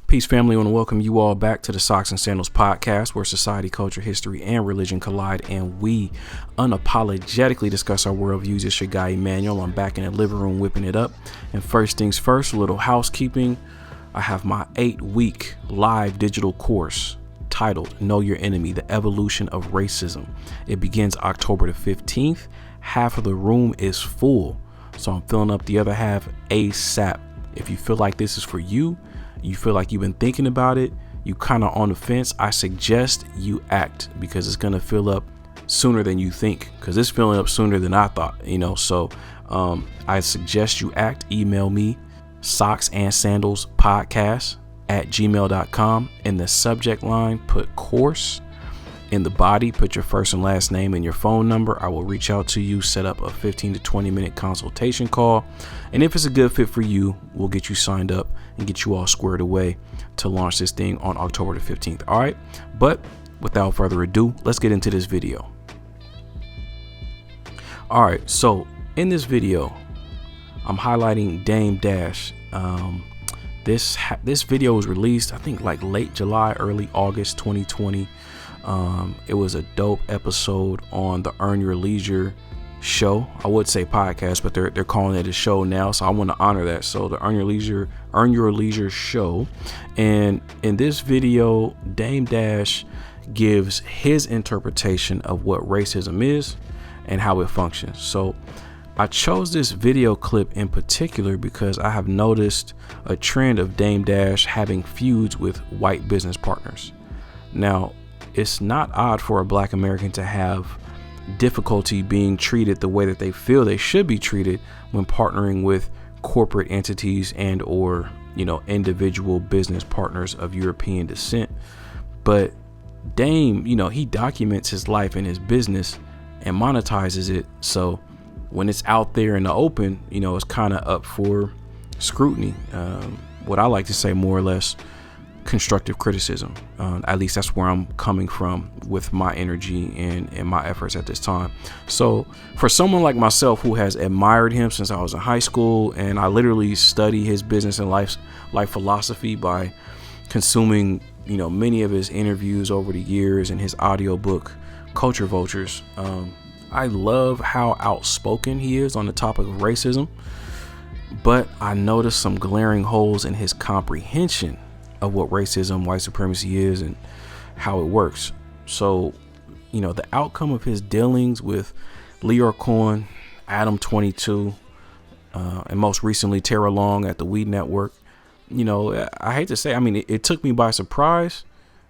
Peace, family. I want to welcome you all back to the Socks and Sandals podcast, where society, culture, history, and religion collide, and we unapologetically discuss our worldviews. It's your guy, Emmanuel. I'm back in the living room whipping it up. And first things first, a little housekeeping. I have my 8-week live digital course titled Know Your Enemy, The Evolution of Racism. It begins October the 15th. Half of the room is full, so I'm filling up the other half ASAP. If you feel like this is for you, you feel like you've been thinking about it, you kind of on the fence, I suggest you act, because it's going to fill up sooner than you think, because it's filling up sooner than I thought, so I suggest you act. Email me socksandSandalsPodcast@gmail.com. In the subject line, put course. In the body, put your first and last name and your phone number. I will reach out to you, set up a 15 to 20 minute consultation call. And if it's a good fit for you, we'll get you signed up and get you all squared away to launch this thing on October the 15th. All right. But without further ado, let's get into this video. All right. So in this video, I'm highlighting Damon Dash. This video was released, I think, like late July, early August 2020. It was a dope episode on the Earn Your Leisure show. I would say podcast, but they're calling it a show now, so I want to honor that. So the Earn Your Leisure show. And in this video, Damon Dash gives his interpretation of what racism is and how it functions. So I chose this video clip in particular because I have noticed a trend of Damon Dash having feuds with white business partners. Now, it's not odd for a Black American to have difficulty being treated the way that they feel they should be treated when partnering with corporate entities and or individual business partners of European descent. But Dame, he documents his life and his business and monetizes it. So when it's out there in the open, it's kind of up for scrutiny. What I like to say, more or less, constructive criticism. At least that's where I'm coming from with my energy and my efforts at this time. So for someone like myself who has admired him since I was in high school, and I literally study his business and life philosophy by consuming many of his interviews over the years and his audiobook Culture Vultures, I love how outspoken he is on the topic of racism, but I noticed some glaring holes in his comprehension of what racism, white supremacy is, and how it works. So, the outcome of his dealings with Lyor Cohen, Adam 22, and most recently Tara Long at the Weed Network, I hate to say, it took me by surprise,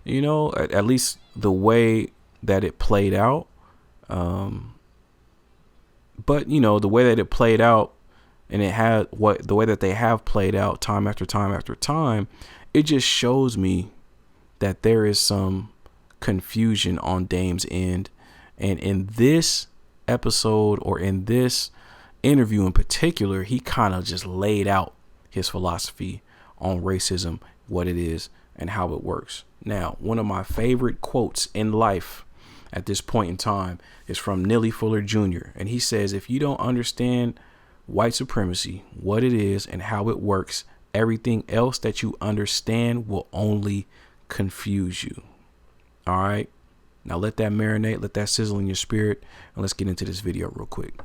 at least the way that it played out. But the way that it played out, and the way that they have played out time after time after time, it just shows me that there is some confusion on Dame's end. And in this episode, or in this interview in particular, he kind of just laid out his philosophy on racism, what it is, and how it works. Now, one of my favorite quotes in life at this point in time is from Neely Fuller Jr. And he says, if you don't understand white supremacy, what it is, and how it works, everything else that you understand will only confuse you. All right. Now let that marinate, let that sizzle in your spirit, and let's get into this video real quick.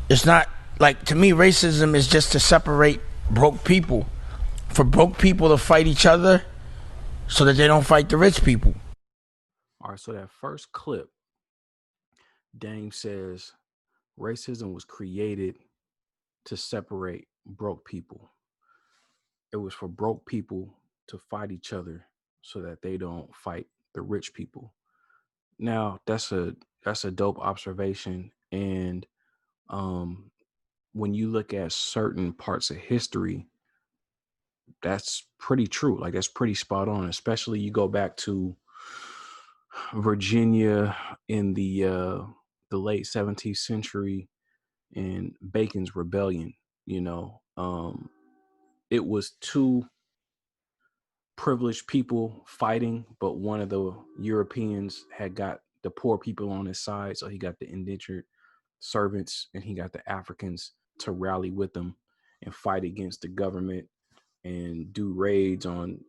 It's not like, to me, racism is just to separate broke people, for broke people to fight each other so that they don't fight the rich people. All right. So that first clip, Dame says racism was created to separate broke people. It was for broke people to fight each other so that they don't fight the rich people. Now, that's a dope observation. And when you look at certain parts of history, that's pretty true. Like, that's pretty spot on. Especially you go back to Virginia in the late 17th century and Bacon's Rebellion. It was two privileged people fighting, but one of the Europeans had got the poor people on his side, so he got the indentured servants and he got the Africans to rally with them and fight against the government and do raids on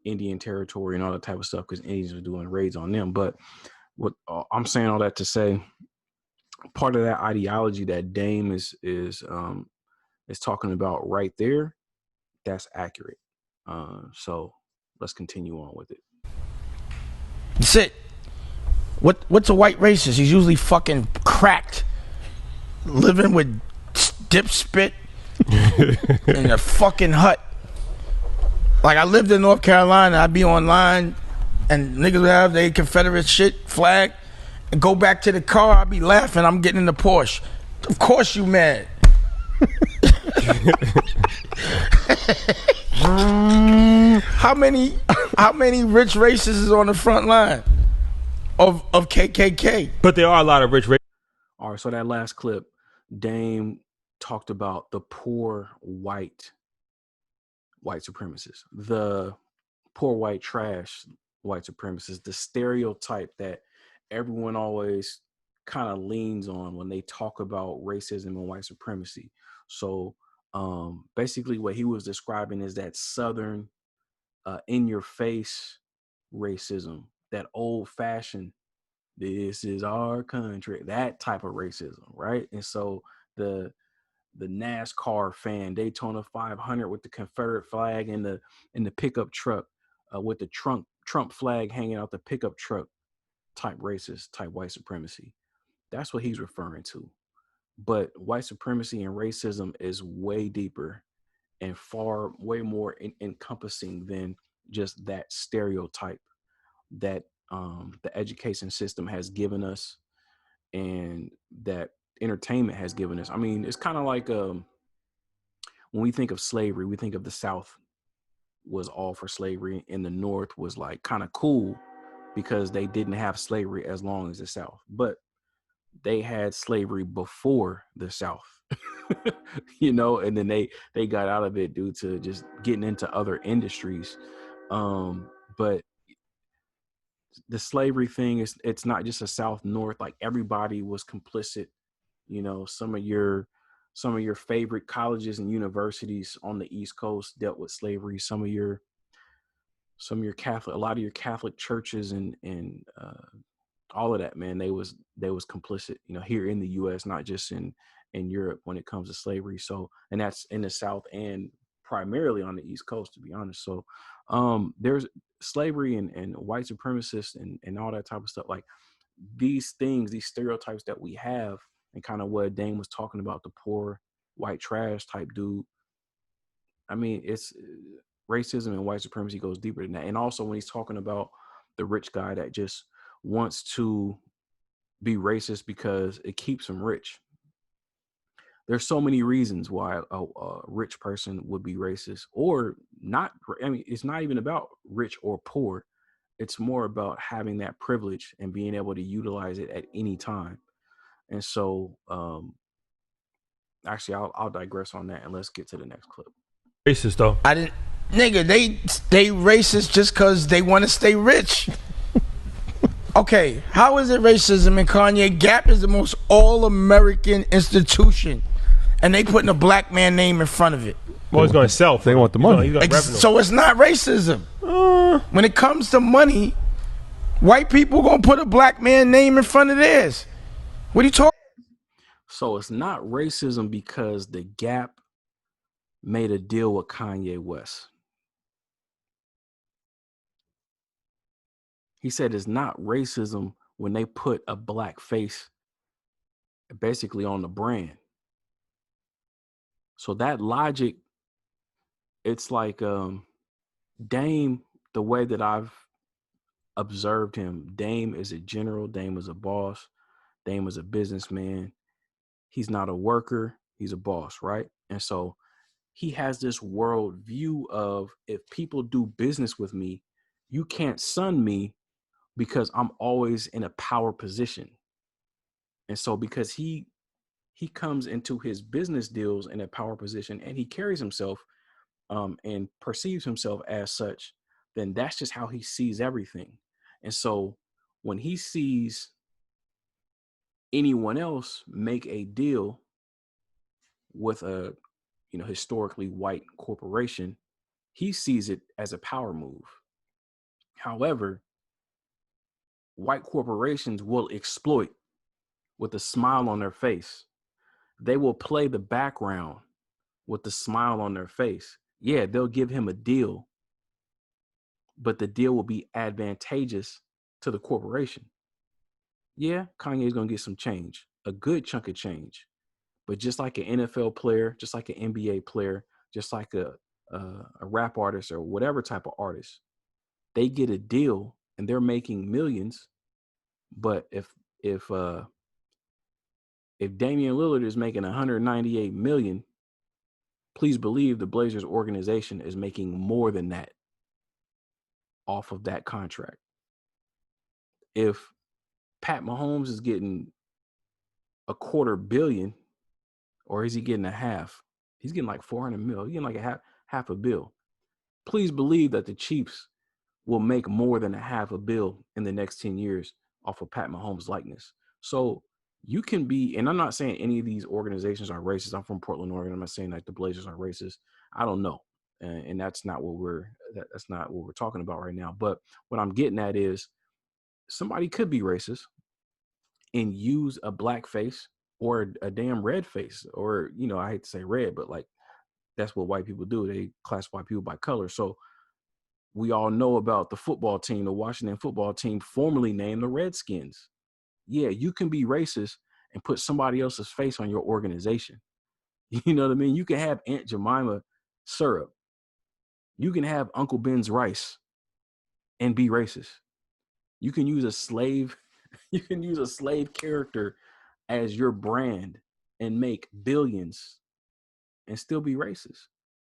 Indian territory and all that type of stuff, because Indians were doing raids on them. But what I'm saying all that to say, part of that ideology that Dame is talking about right there, that's accurate. So let's continue on with it. That's it. What's a white racist? He's usually fucking cracked, living with dip spit in a fucking hut. Like, I lived in North Carolina. I'd be online and niggas would have their Confederate shit flag and go back to the car. I'd be laughing. I'm getting in the Porsche. Of course you mad. How many rich racists is on the front line of KKK? But there are a lot of rich racists. All right, so that last clip, Dame talked about the poor white supremacists, the poor white trash white supremacists, the stereotype that everyone always kind of leans on when they talk about racism and white supremacy. So basically what he was describing is that Southern in your face racism, that old fashioned, this is our country, that type of racism, right? And so the NASCAR fan, Daytona 500 with the Confederate flag and the pickup truck with the Trump flag hanging out the pickup truck, type racist, type white supremacy. That's what he's referring to. But white supremacy and racism is way deeper and way more encompassing than just that stereotype that the education system has given us and that entertainment has given us. I mean, it's kind of like when we think of slavery, we think of the South was all for slavery and the North was like kind of cool because they didn't have slavery as long as the South. But they had slavery before the South, and then they got out of it due to just getting into other industries. But the slavery thing it's not just a South North, like everybody was complicit. Some of your favorite colleges and universities on the East Coast dealt with slavery. Some of your Catholic, a lot of your Catholic churches and all of that, man, they was complicit, here in the US, not just in Europe when it comes to slavery. So, and that's in the South and primarily on the East Coast, to be honest. So there's slavery and white supremacists and all that type of stuff. Like these things, these stereotypes that we have, and kind of what Dane was talking about, the poor white trash type dude. I mean, it's racism and white supremacy goes deeper than that. And also when he's talking about the rich guy that just wants to be racist because it keeps him rich. There's so many reasons why a rich person would be racist or not. I mean, it's not even about rich or poor. It's more about having that privilege and being able to utilize it at any time. And so, actually, I'll digress on that and let's get to the next clip. Racist though. They racist just because they want to stay rich. Okay, how is it racism in Kanye? Gap is the most all-American institution, and they putting a black man name in front of it. Well, he's going to sell. They want the money. So it's not racism. When it comes to money, white people gonna put a black man name in front of theirs. What are you talking? So it's not racism because the Gap made a deal with Kanye West. He said it's not racism when they put a black face basically on the brand. So that logic, it's like Dame, the way that I've observed him, Dame is a general, Dame is a boss, Dame is a businessman. He's not a worker, he's a boss, right? And so he has this world view of, if people do business with me, you can't sun me because I'm always in a power position. And so because he comes into his business deals in a power position and he carries himself and perceives himself as such, then that's just how he sees everything. And so when he sees anyone else make a deal with a historically white corporation, He sees it as a power move. However, white corporations will exploit with a smile on their face. They will play the background with the smile on their face. Yeah, they'll give him a deal, but the deal will be advantageous to the corporation. Yeah, Kanye's going to get some change, a good chunk of change. But just like an NFL player, just like an NBA player, just like a rap artist or whatever type of artist, they get a deal and they're making millions. But if Damian Lillard is making 198 million, please believe the Blazers organization is making more than that off of that contract. If Pat Mahomes is getting $250 million, or is he getting a half? He's getting like 400 mil. He's getting like half a bill. Please believe that the Chiefs will make more than $500 million in the next 10 years off of Pat Mahomes' likeness. So you can be, and I'm not saying any of these organizations are racist. I'm from Portland, Oregon. I'm not saying that the Blazers are racist. I don't know. And that's not what we're talking about right now. But what I'm getting at is somebody could be racist and use a black face or a damn red face, or, you know, I hate to say red, but like that's what white people do. They classify people by color. So we all know about the football team, the Washington football team, formerly named the Redskins. Yeah, you can be racist and put somebody else's face on your organization. You know what I mean? You can have Aunt Jemima syrup. You can have Uncle Ben's rice and be racist. You can use a slave, character as your brand and make billions and still be racist,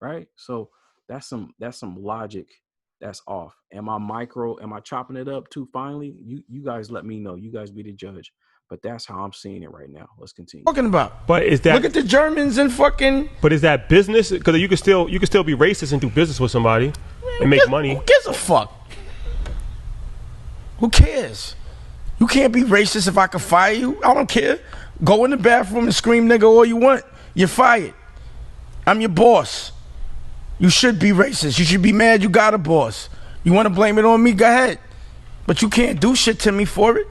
right? So that's some logic that's off. Am I chopping it up too finely? You guys let me know. You guys be the judge. But that's how I'm seeing it right now. Let's continue. Talking about. But is that, look at the Germans and fucking. But is that business? Because you can still be racist and do business with somebody and make money. Who gives a fuck? Who cares? You can't be racist if I can fire you. I don't care. Go in the bathroom and scream nigga all you want. You're fired. I'm your boss. You should be racist. You should be mad you got a boss. You want to blame it on me? Go ahead. But you can't do shit to me for it.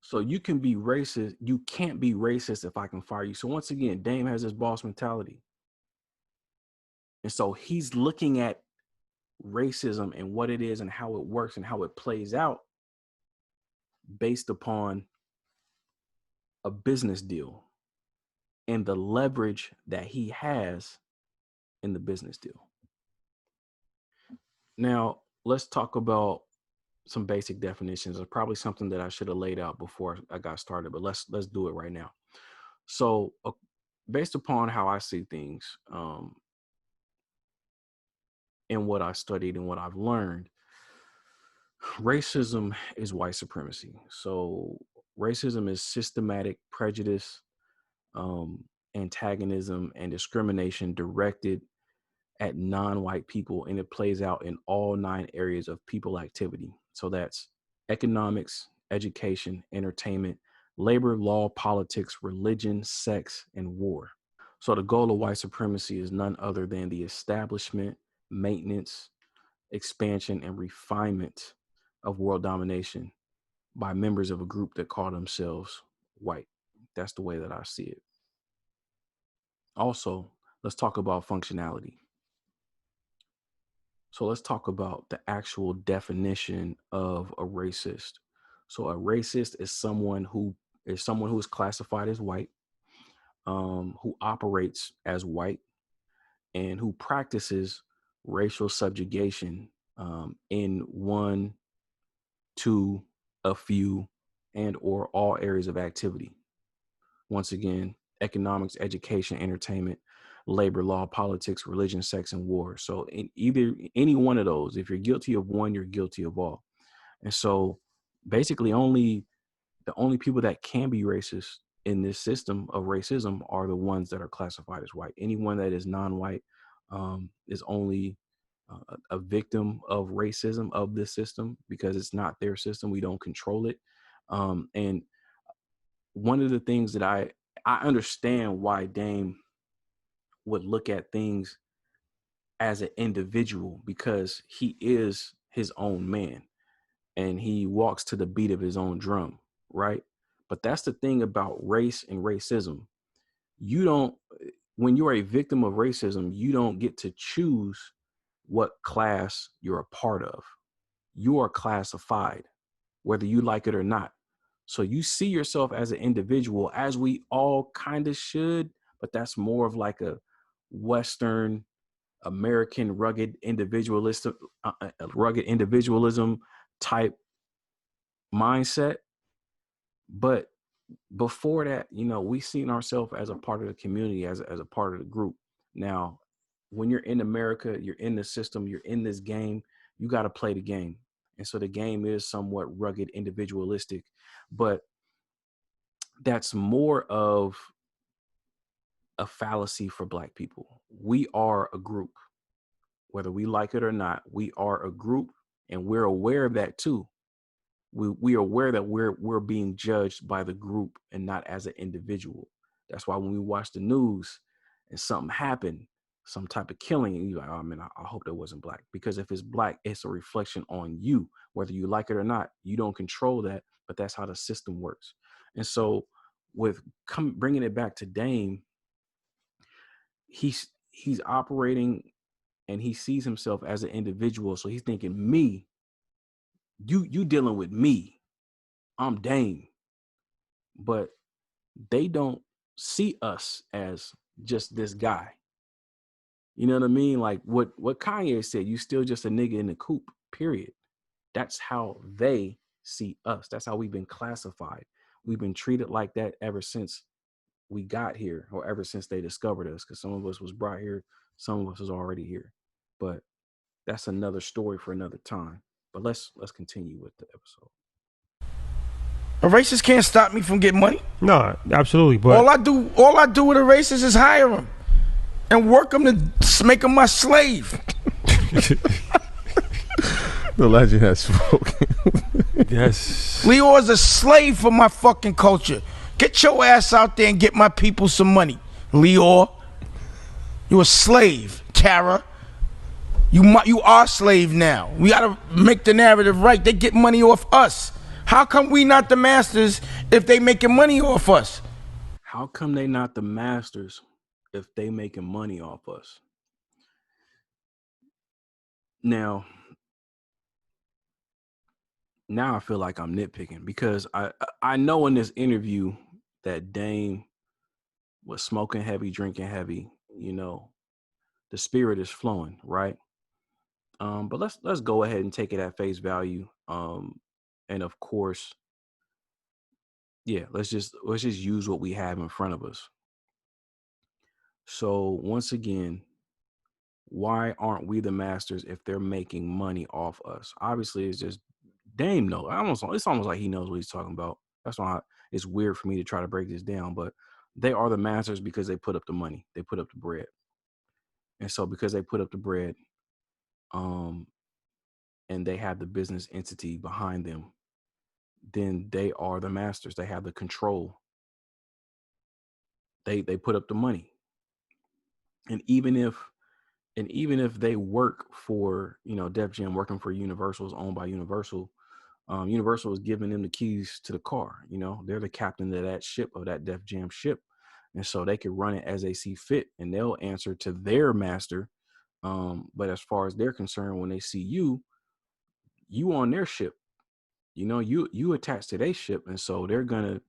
So you can be racist. You can't be racist if I can fire you. So once again, Dame has this boss mentality. And so he's looking at racism and what it is and how it works and how it plays out based upon a business deal and the leverage that he has in the business deal. Now, let's talk about some basic definitions. It's probably something that I should have laid out before I got started, but let's do it right now. So based upon how I see things, and what I studied and what I've learned, racism is white supremacy. So racism is systematic prejudice, antagonism, and discrimination directed at non-white people, and it plays out in all 9 areas of people activity. So that's economics, education, entertainment, labor, law, politics, religion, sex, and war. So the goal of white supremacy is none other than the establishment, maintenance, expansion, and refinement of world domination by members of a group that call themselves white. That's the way that I see it. Also, let's talk about functionality. So let's talk about the actual definition of a racist. So a racist is someone who is classified as white, who operates as white, and who practices racial subjugation in one, two, a few, and or all areas of activity. Once again, economics, education, entertainment, labor, law, politics, religion, sex, and war. So in either any one of those, if you're guilty of one, you're guilty of all. And so basically the only people that can be racist in this system of racism are the ones that are classified as white. Anyone that is non-white is only a victim of racism of this system because it's not their system. We don't control it. And one of the things that I understand why Dame would look at things as an individual because he is his own man and he walks to the beat of his own drum, right? But that's the thing about race and racism. You don't, when you're a victim of racism, you don't get to choose what class you're a part of. You are classified, whether you like it or not. So you see yourself as an individual, as we all kind of should, but that's more of like a Western American rugged individualism type mindset. But before that, we seen ourselves as a part of the community, as a part of the group. Now, when you're in America, you're in the system, you're in this game, you got to play the game. And so the game is somewhat rugged, individualistic, but that's more of a fallacy for Black people. We are a group, whether we like it or not. We are a group, and we're aware of that too. We are aware that we're being judged by the group and not as an individual. That's why when we watch the news and something happened, some type of killing, and you're like, oh man, I hope that wasn't Black. Because if it's Black, it's a reflection on you, whether you like it or not. You don't control that, but that's how the system works. And so with bringing it back to Dame, he's operating and he sees himself as an individual. So he's thinking, me, you dealing with me. I'm Dame. But they don't see us as just this guy. You know what I mean? Like what Kanye said, you still just a nigga in the coop, period. That's how they see us. That's how we've been classified. We've been treated like that ever since we got here, or ever since they discovered us, because some of us was brought here, some of us was already here. But that's another story for another time. But let's continue with the episode. A racist can't stop me from getting money. No, absolutely. But all I do with a racist is hire him and work him to make him my slave. The legend has spoken. Yes. Lyor's a slave for my fucking culture. Get your ass out there and get my people some money. Lyor, you a slave. Tara, you are a slave now. We gotta make the narrative right. They get money off us. How come we not the masters if they making money off us? How come they not the masters if they making money off us? Now I feel like I'm nitpicking, because I know in this interview that Dame was smoking heavy, drinking heavy. The spirit is flowing, right? But let's go ahead and take it at face value. And of course, yeah, let's just use what we have in front of us. So once again, why aren't we the masters if they're making money off us? Obviously, it's just Dame knows. It's almost like he knows what he's talking about. That's why it's weird for me to try to break this down. But they are the masters because they put up the money, they put up the bread, and so because they put up the bread, and they have the business entity behind them, then they are the masters. They have the control. They put up the money, and even if they work for Def Jam, working for Universal, is owned by Universal. Universal is giving them the keys to the car. They're the captain of that ship, of that Def Jam ship, and so they can run it as they see fit, and they'll answer to their master. But as far as they're concerned, when they see you on their ship, you attached to their ship, and so they're gonna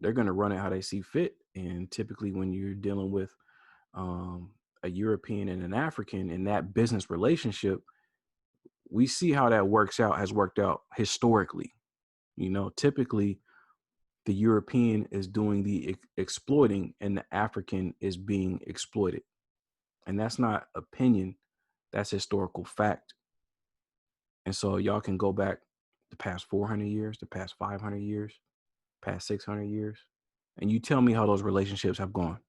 run it how they see fit. And typically, when you're dealing with a European and an African in that business relationship, we see how that has worked out historically. Typically the European is doing the exploiting and the African is being exploited. And that's not opinion, that's historical fact. And so y'all can go back the past 400 years, the past 500 years, past 600 years, and you tell me how those relationships have gone.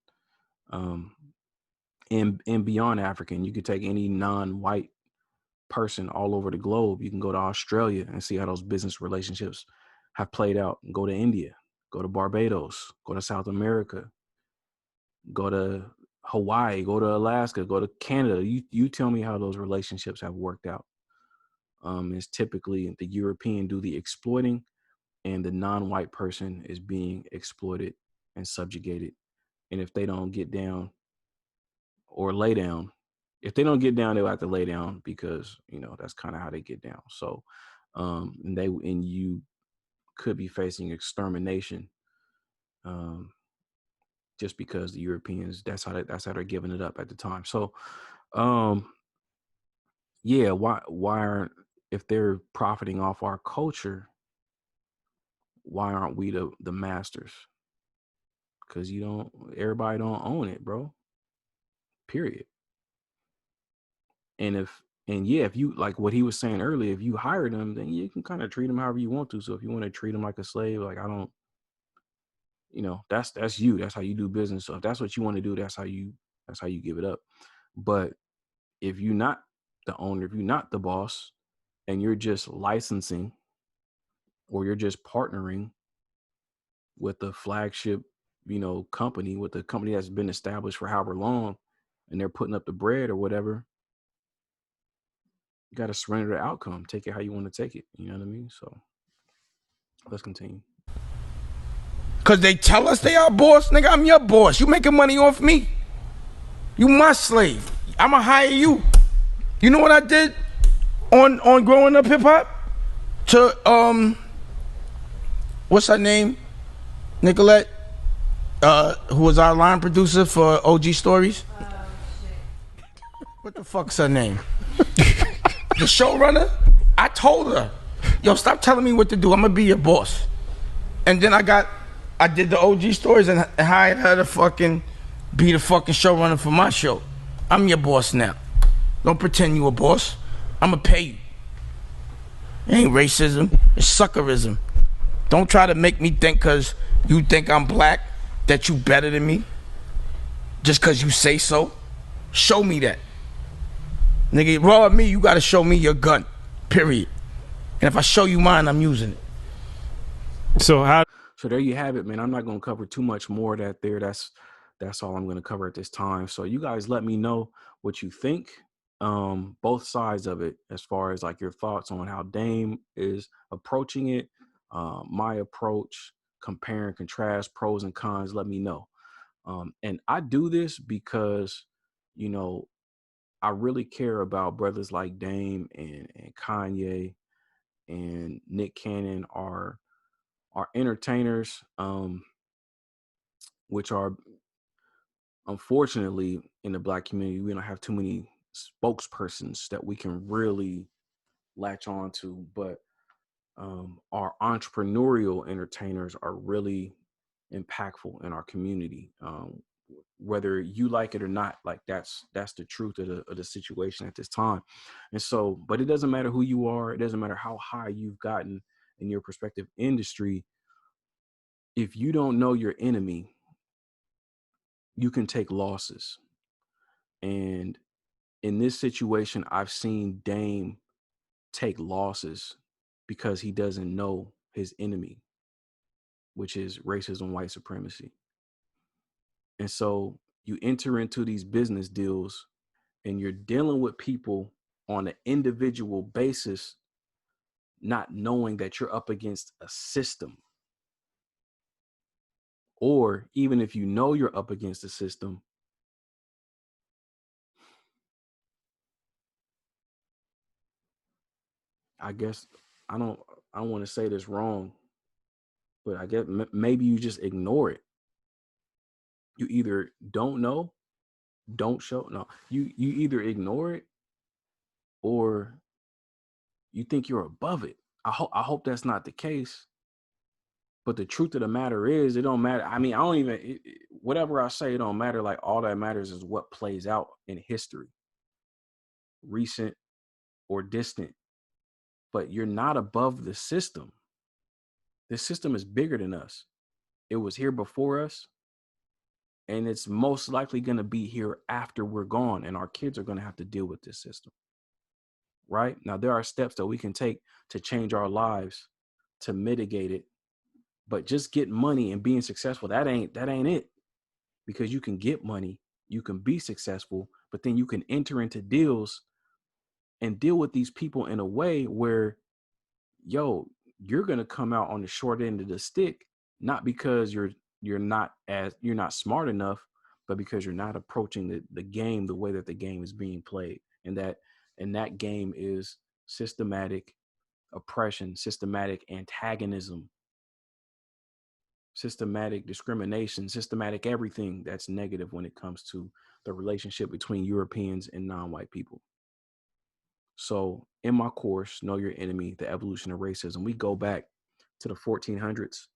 And beyond African, you could take any non-white person all over the globe. You can go to Australia and see how those business relationships have played out. Go to India, go to Barbados, go to South America, go to Hawaii, go to Alaska, go to Canada. You tell me how those relationships have worked out. It's typically the European do the exploiting, and the non-white person is being exploited and subjugated. And if they don't get down or lay down, if they don't get down, they'll have to lay down, because that's kind of how they get down. So, and you could be facing extermination, just because the Europeans, that's how they're giving it up at the time. So, yeah, why aren't, if they're profiting off our culture, why aren't we the masters? Because everybody don't own it, bro. Period. And if you, like what he was saying earlier, if you hire them, then you can kind of treat them however you want to. So if you want to treat them like a slave, like, I don't, that's you. That's how you do business. So if that's what you want to do, that's how you give it up. But if you're not the owner, if you're not the boss, and you're just licensing, or you're just partnering with the flagship, company, with the company that's been established for however long, and they're putting up the bread or whatever, you got to surrender the outcome. Take it how you want to take it. You know what I mean? So let's continue. Because they tell us they our boss. Nigga, I'm your boss. You making money off me. You my slave. I'ma hire you. You know what I did on growing up hip hop? To what's her name? Nicolette, who was our line producer for OG Stories. What the fuck's her name? The showrunner. I told her, yo, stop telling me what to do. I'm gonna be your boss. And then I did the OG Stories and hired her to be the fucking showrunner for my show. I'm your boss now. Don't pretend you a boss. I'ma pay you. It ain't racism. It's suckerism. Don't try to make me think because you think I'm black that you better than me. Just because you say so. Show me that. Nigga, raw at me, you gotta show me your gun. Period. And if I show you mine, I'm using it. So there you have it, man. I'm not gonna cover too much more of that there. That's all I'm gonna cover at this time. So you guys let me know what you think. Both sides of it, as far as like your thoughts on how Dame is approaching it, my approach, compare and contrast, pros and cons. Let me know. And I do this because, I really care about brothers like Dame and Kanye and Nick Cannon are entertainers, which are, unfortunately, in the Black community, we don't have too many spokespersons that we can really latch on to. But our entrepreneurial entertainers are really impactful in our community. Whether you like it or not, like that's the truth of the situation at this time. And so, but it doesn't matter who you are. It doesn't matter how high you've gotten in your respective industry. If you don't know your enemy, you can take losses. And in this situation, I've seen Dame take losses because he doesn't know his enemy, which is racism, white supremacy. And so you enter into these business deals and you're dealing with people on an individual basis, not knowing that you're up against a system. Or even if you know you're up against a system, I guess I don't want to say this wrong, but I guess maybe you just ignore it. You either don't know, don't show. No, you either ignore it or you think you're above it. I hope that's not the case. But the truth of the matter is, it don't matter. I mean, I don't even, whatever I say, it don't matter. Like, all that matters is what plays out in history, recent or distant. But you're not above the system. The system is bigger than us. It was here before us, and it's most likely going to be here after we're gone, and our kids are going to have to deal with this system. Right? Now, there are steps that we can take to change our lives, to mitigate it. But just getting money and being successful, that ain't it. Because you can get money you can be successful, but then you can enter into deals and deal with these people in a way where, yo, you're going to come out on the short end of the stick, not because you're not smart enough, but because you're not approaching the game the way that the game is being played. And that game is systematic oppression, systematic antagonism, systematic discrimination, systematic everything that's negative when it comes to the relationship between Europeans and non-white people. So in my course, Know Your Enemy, The Evolution of Racism, we go back to the 1400s.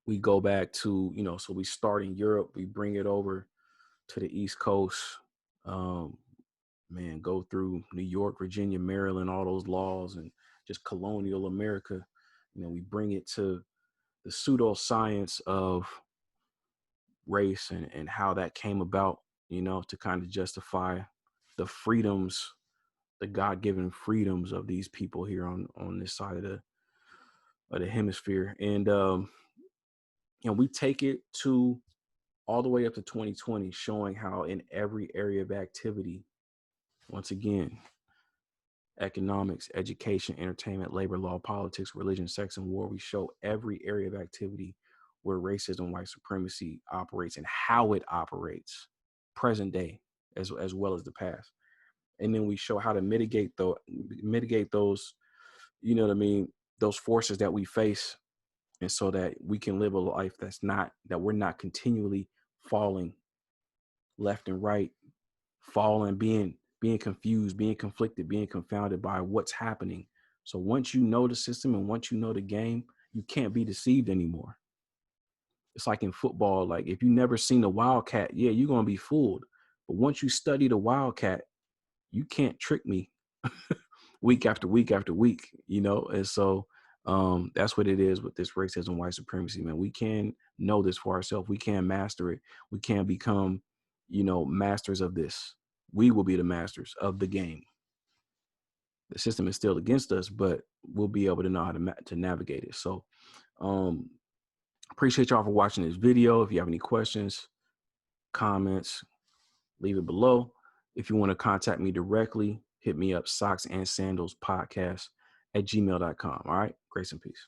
We go back to, so we start in Europe, we bring it over to the East Coast, go through New York, Virginia, Maryland, all those laws and just colonial America. We bring it to the pseudoscience of race and how that came about, to kind of justify the freedoms, the God-given freedoms of these people here on this side of the hemisphere. And, we take it to all the way up to 2020, showing how in every area of activity, once again, economics, education, entertainment, labor law, politics, religion, sex, and war, we show every area of activity where racism, white supremacy operates and how it operates present day as well as the past. And then we show how to mitigate those, those forces that we face. And so that we can live a life that we're not continually falling left and right, falling, being confused, being conflicted, being confounded by what's happening. So once you know the system and once you know the game, you can't be deceived anymore. It's like in football, like if you never seen a wildcat, yeah, you're going to be fooled. But once you study the wildcat, you can't trick me week after week after week, And so that's what it is with this racism, white supremacy, man. We can know this for ourselves. We can master it. We can become, masters of this. We will be the masters of the game. The system is still against us, but we'll be able to know how to navigate it. So appreciate y'all for watching this video. If you have any questions, comments, leave it below. If you want to contact me directly, hit me up, socksandSandalspodcast@gmail.com. All right. Grace and peace.